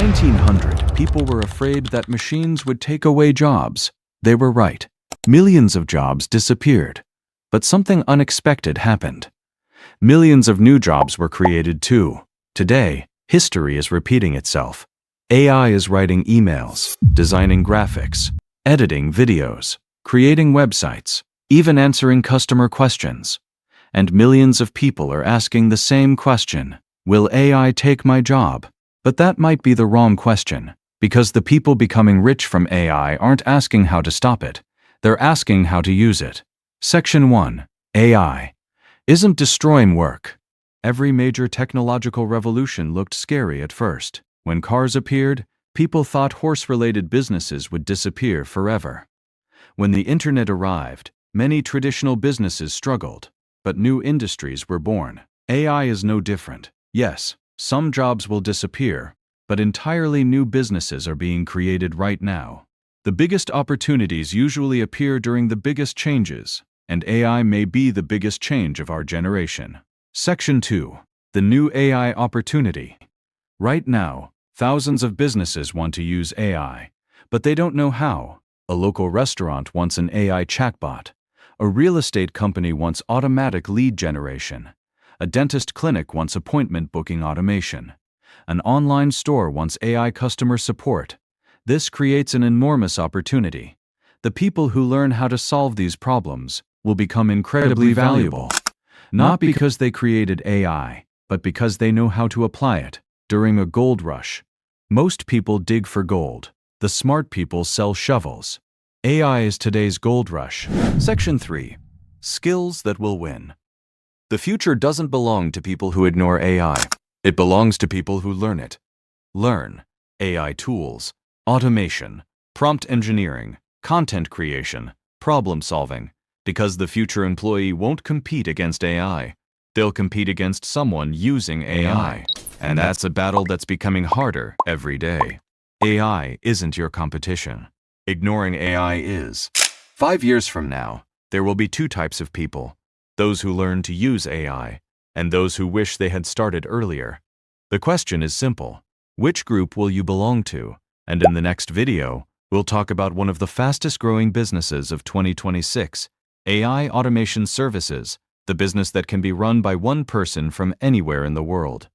1900, people were afraid that machines would take away jobs. They were right. Millions of jobs disappeared. But something unexpected happened. Millions of new jobs were created too. Today, history is repeating itself. AI is writing emails, designing graphics, editing videos, creating websites, even answering customer questions. And millions of people are asking the same question: will AI take my job? But that might be the wrong question, because the people becoming rich from AI aren't asking how to stop it. They're asking how to use it. Section 1. AI isn't destroying work. Every major technological revolution looked scary at first. When cars appeared, people thought horse-related businesses would disappear forever. When the internet arrived, many traditional businesses struggled, but new industries were born. AI is no different. Yes, some jobs will disappear, but entirely new businesses are being created right now. The biggest opportunities usually appear during the biggest changes, and AI may be the biggest change of our generation. Section 2. The new AI opportunity. Right now, thousands of businesses want to use AI, but they don't know how. A local restaurant wants an AI chatbot. A real estate company wants automatic lead generation. A dentist clinic wants appointment booking automation. An online store wants AI customer support. This creates an enormous opportunity. The people who learn how to solve these problems will become incredibly valuable. Not because they created AI, but because they know how to apply it. During a gold rush, most people dig for gold. The smart people sell shovels. AI is today's gold rush. Section 3. Skills that will win. The future doesn't belong to people who ignore AI. It belongs to people who learn it. Learn AI tools, automation, prompt engineering, content creation, problem solving, because the future employee won't compete against AI. They'll compete against someone using AI. And that's a battle that's becoming harder every day. AI isn't your competition. Ignoring AI is. 5 years from now, there will be two types of people: those who learn to use AI, and those who wish they had started earlier. The question is simple: which group will you belong to? And in the next video, we'll talk about one of the fastest growing businesses of 2026, AI automation services, the business that can be run by one person from anywhere in the world.